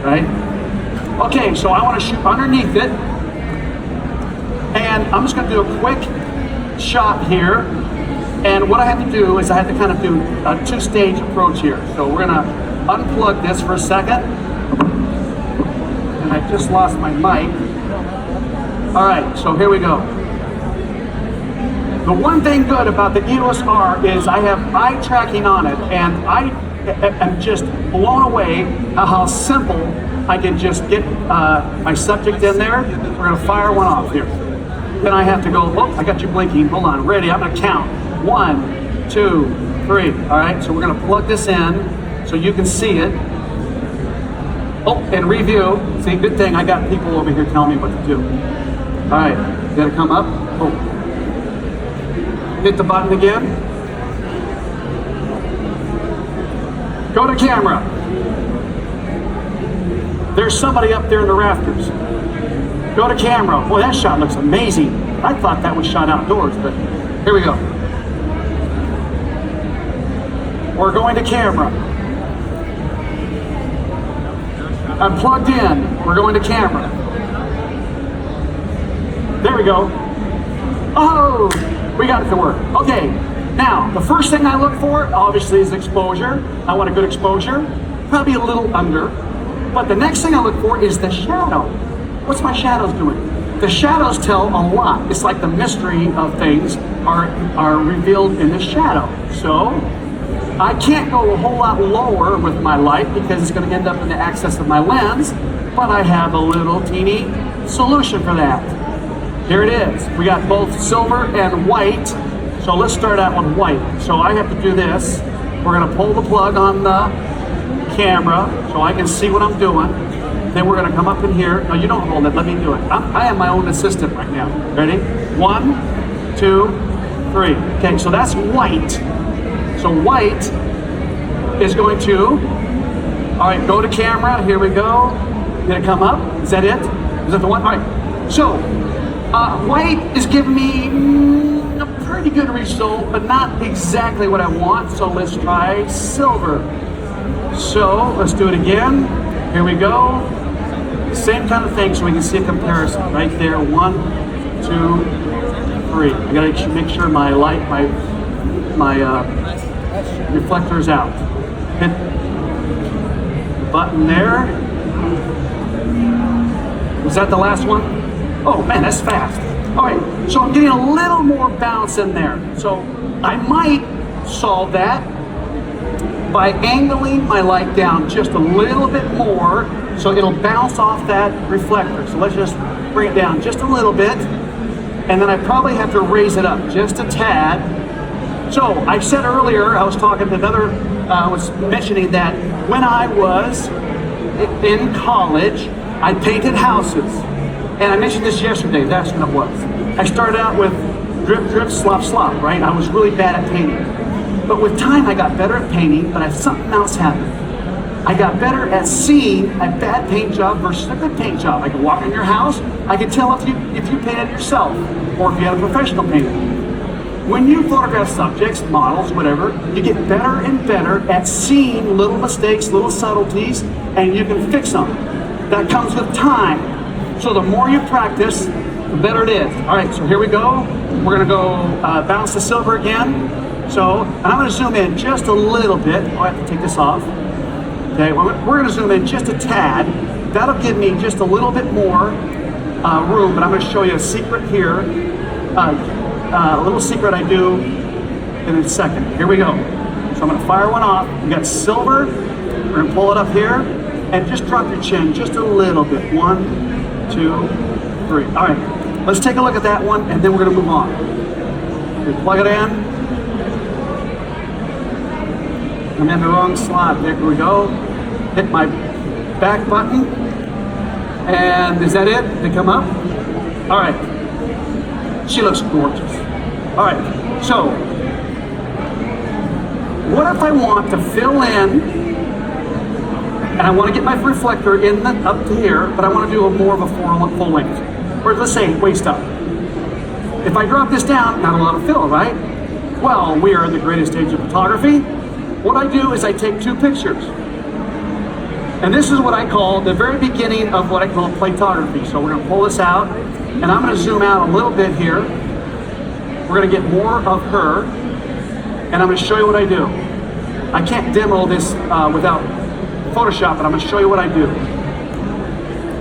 right? Okay, so I want to shoot underneath it. And I'm just going to do a quick shot here. And what I have to do is I have to kind of do a two-stage approach here. So we're going to unplug this for a second. And I just lost my mic. All right, so here we go. The one thing good about the EOS R is I have eye tracking on it, and I am just blown away how simple I can just get my subject in there. We're going to fire one off here. Then I have to go, oh, I got you blinking. Hold on, ready, I'm going to count. 1, 2, 3. All right, so we're going to plug this in so you can see it. Oh, and review. See, good thing I got people over here telling me what to do. All right, got to come up. Oh. Hit the button again. Go to camera. There's somebody up there in the rafters. Go to camera. Boy, that shot looks amazing. I thought that was shot outdoors, but here we go. We're going to camera. I'm plugged in. We're going to camera. There we go. Oh, we got it to work. Okay, now the first thing I look for, obviously, is exposure. I want a good exposure, probably a little under. But the next thing I look for is the shadow. What's my shadows doing? The shadows tell a lot. It's like the mystery of things are revealed in the shadow. So I can't go a whole lot lower with my light because it's going to end up in the axis of my lens, but I have a little teeny solution for that. Here it is. We got both silver and white. So let's start out with white. So I have to do this. We're going to pull the plug on the camera so I can see what I'm doing. Then we're going to come up in here. No, you don't hold it. Let me do it. I am my own assistant right now. Ready? 1, 2, 3. Okay, so that's white. So white is going to, all right, go to camera. Here we go. Gonna come up. Is that it? Is that the one? All right. So white is giving me a pretty good result, but not exactly what I want. So let's try silver. So let's do it again. Here we go. Same kind of thing, so we can see a comparison right there. 1, 2, 3. I gotta make sure my light, my reflector is out. Hit the button there. Was that the last one? Oh man, that's fast. All right, so I'm getting a little more bounce in there. So I might solve that by angling my light down just a little bit more so it'll bounce off that reflector. So let's just bring it down just a little bit, and then I probably have to raise it up just a tad. So I said earlier, I was talking to another, I was mentioning that when I was in college, I painted houses. And I mentioned this yesterday, that's what it was. I started out with drip, drip, slop, slop, right? I was really bad at painting. But with time, I got better at painting, but something else happened. I got better at seeing a bad paint job versus a good paint job. I could walk in your house, I could tell if you painted yourself, or if you had a professional painter. When you photograph subjects, models, whatever, you get better and better at seeing little mistakes, little subtleties, and you can fix them. That comes with time. So the more you practice, the better it is. All right, so here we go. We're gonna go bounce the silver again. So, and I'm gonna zoom in just a little bit. Oh, I have to take this off. Okay, we're gonna zoom in just a tad. That'll give me just a little bit more room, but I'm gonna show you a secret here. A little secret I do in a second. Here we go. So I'm gonna fire one off. We got silver. We're gonna pull it up here and just drop your chin just a little bit. 1, 2, 3. All right, let's take a look at that one, and then we're gonna move on. We plug it in. I'm in the wrong slot. There we go. Hit my back button. And is that it? Did it come up? All right. She looks gorgeous. All right, so what if I want to fill in, and I want to get my reflector in up to here, but I want to do more of a full length, or let's say waist up. If I drop this down, not a lot of fill, right? Well, we are in the greatest age of photography. What I do is I take 2 pictures. And this is what I call the very beginning of what I call playtography. So we're gonna pull this out, and I'm gonna zoom out a little bit here. We're gonna get more of her, and I'm gonna show you what I do. I can't demo this without Photoshop, but I'm gonna show you what I do.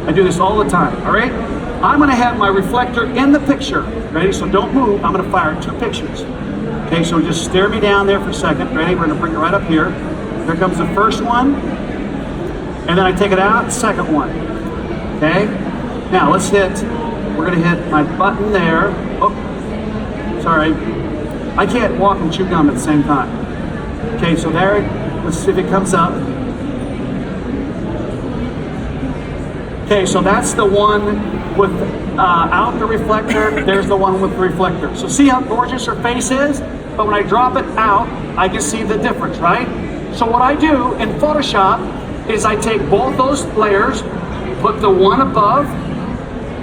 I do this all the time, all right? I'm gonna have my reflector in the picture, ready? So don't move, I'm gonna fire 2 pictures. Okay, so just stare me down there for a second, ready? We're gonna bring it right up here. Here comes the first one, and then I take it out, second one, okay? Now let's we're gonna hit my button there. Oh, sorry. I can't walk and chew gum at the same time. Okay, so there, let's see if it comes up. Okay, so that's the one without the reflector. There's the one with the reflector. So see how gorgeous her face is? But when I drop it out, I can see the difference, right? So what I do in Photoshop is I take both those layers, put the one above,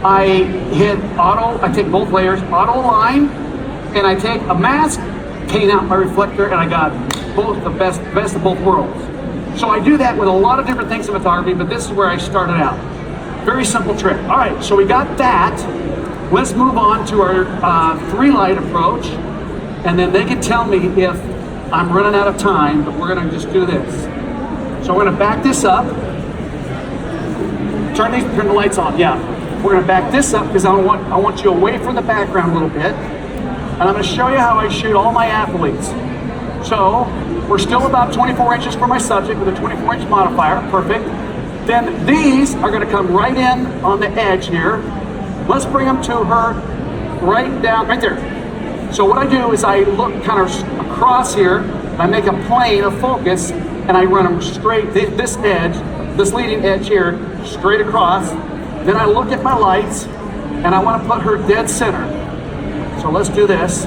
I hit auto, I take both layers, auto align, and I take a mask, paint out my reflector, and I got both the best of both worlds. So I do that with a lot of different things in photography, but this is where I started out. Very simple trick. All right, so we got that. Let's move on to our 3-light approach, and then they can tell me if I'm running out of time, but we're gonna just do this. So we're gonna back this up. Turn the lights on, yeah. We're gonna back this up because I want you away from the background a little bit. And I'm gonna show you how I shoot all my athletes. So we're still about 24 inches for my subject with a 24-inch modifier, perfect. Then these are gonna come right in on the edge here. Let's bring them to her right down, right there. So what I do is I look kind of across here, and I make a plane of focus, and I run them straight, this edge, this leading edge here, straight across. Then I look at my lights, and I wanna put her dead center. So let's do this.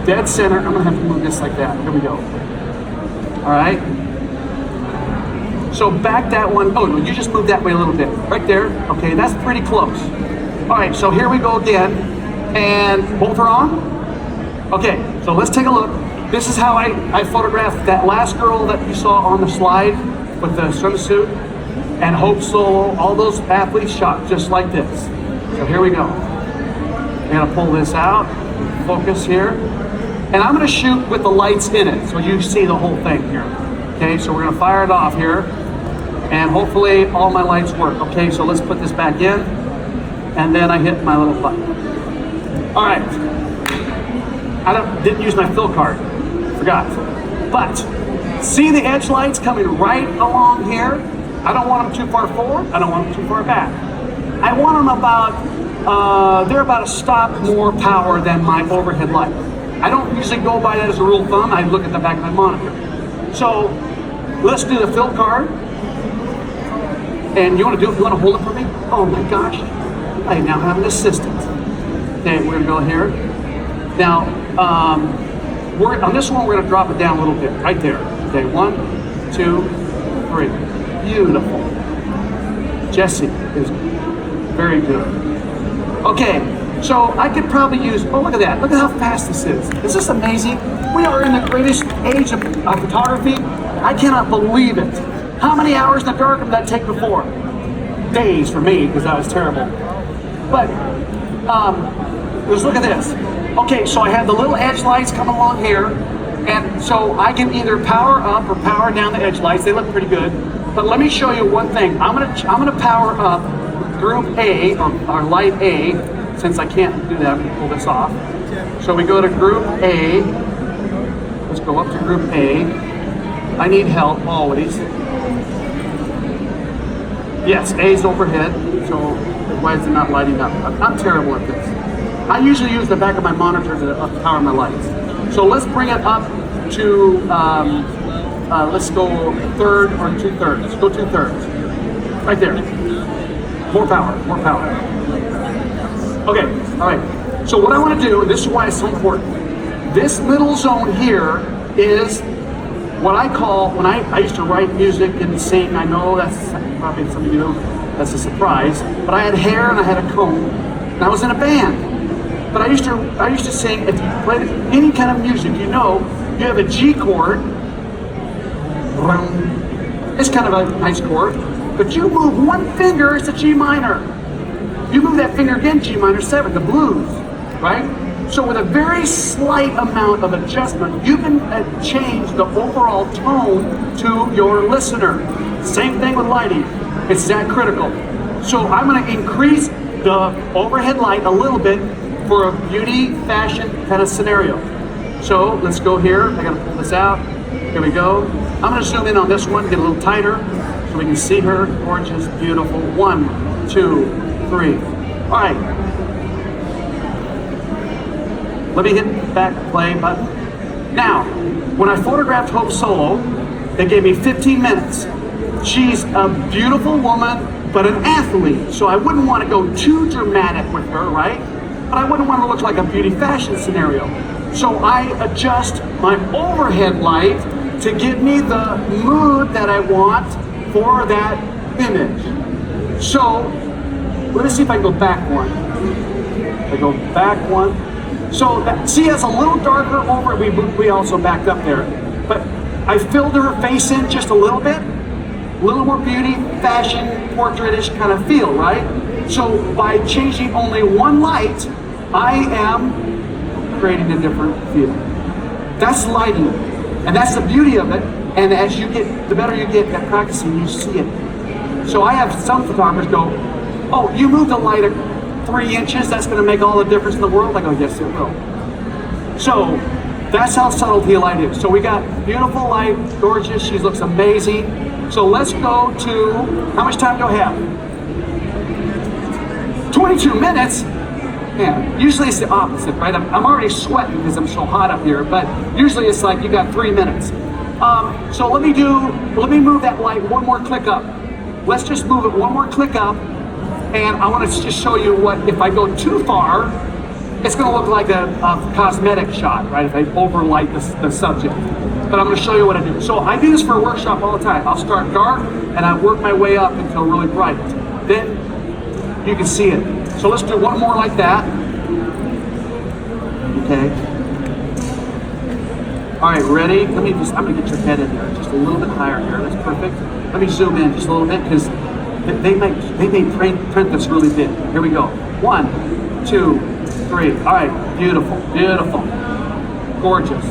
Dead center, I'm gonna have to move this like that. Here we go. All right. So back that one, oh no, you just move that way a little bit. Right there, okay, that's pretty close. All right, so here we go again. And both are on? Okay, so let's take a look. This is how I photographed that last girl that you saw on the slide with the swimsuit, and Hope Solo, all those athletes shot just like this. So here we go. I'm gonna pull this out, focus here, and I'm gonna shoot with the lights in it, so you see the whole thing here. Okay, so we're gonna fire it off here, and hopefully all my lights work. Okay, so let's put this back in, and then I hit my little button. All right, I didn't use my fill card, forgot. But see the edge lights coming right along here? I don't want them too far forward, I don't want them too far back. I want them about, they're about a stop more power than my overhead light. I don't usually go by that as a rule of thumb, I look at the back of my monitor. So let's do the fill card. And you want to hold it for me? Oh my gosh, I now have an assistant. Okay, we're gonna go here. Now, on this one, we're gonna drop it down a little bit, right there. Okay, 1, 2, 3. Beautiful. Jesse is very good. Okay, so I could probably use, oh look at that, look at how fast this is. Is this amazing? We are in the greatest age of photography. I cannot believe it. How many hours in the dark did that take before? Days for me, because that was terrible. But, let's look at this. Okay, so I have the little edge lights coming along here, and so I can either power up or power down the edge lights. They look pretty good. But let me show you one thing. I'm gonna power up group A, or light A, since I can't do that, I'm gonna pull this off. So we go to group A. Let's go up to group A. I need help always. Yes, A's overhead, so why is it not lighting up? I'm terrible at this. I usually use the back of my monitor to power my lights. So let's bring it up to, let's go 1/3 or 2/3. Let's go 2/3. Right there. More power, more power. Okay, all right. So what I want to do, and this is why it's so important, this middle zone here is what I call, when I used to write music and sing, I know that's probably some of you know, that's a surprise, but I had hair and I had a comb, and I was in a band. But I used to sing, if you played any kind of music, you know, you have a G chord, It's kind of a nice chord. But you move one finger, it's a G minor. You move that finger again, G minor 7, the blues, right? So with a very slight amount of adjustment, you can change the overall tone to your listener. Same thing with lighting. It's that critical. So I'm going to increase the overhead light a little bit for a beauty, fashion kind of scenario. So let's go here. I got to pull this out. Here we go. I'm going to zoom in on this one, get a little tighter so we can see her. Gorgeous, beautiful. 1, 2, 3. All right. Let me hit the back play button. Now, when I photographed Hope Solo, they gave me 15 minutes. She's a beautiful woman, but an athlete. So I wouldn't want to go too dramatic with her, right? But I wouldn't want to look like a beauty fashion scenario. So I adjust my overhead light to give me the mood that I want for that image. So let me see if I can go back one. I go back one. So that, see, it's a little darker over. We also backed up there, but I filled her face in just a little bit. A little more beauty, fashion, portraitish kind of feel, right? So by changing only one light, I am creating a different feel. That's lighting, and that's the beauty of it. And as you get, the better you get at practicing, you see it. So I have some photographers go, "Oh, you moved the light 3 inches, that's going to make all the difference in the world." I go, "Yes, it will." So that's how subtlety of light is. So we got beautiful light, gorgeous, she looks amazing. So let's go to, how much time do I have? 22 minutes? Yeah, usually it's the opposite, right? I'm already sweating because I'm so hot up here, but usually it's like you got 3 minutes. So let me move that light one more click up. Let's just move it one more click up. And I want to just show you what, if I go too far, it's going to look like a cosmetic shot, right? If I overlight the subject. But I'm going to show you what I do. So I do this for a workshop all the time. I'll start dark and I work my way up until really bright. Then you can see it. So let's do one more like that. Okay. All right, ready? I'm going to get your head in there just a little bit higher here. That's perfect. Let me zoom in just a little bit because they may print this really big. Here we go. 1, 2, 3. All right, beautiful, beautiful, gorgeous.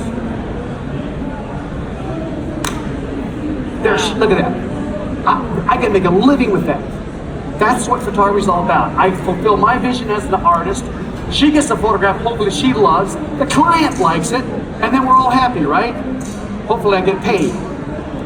There's, look at that. I can make a living with that. That's what photography is all about. I fulfill my vision as the artist. She gets the photograph, hopefully she loves. The client likes it, and then we're all happy, right? Hopefully I get paid.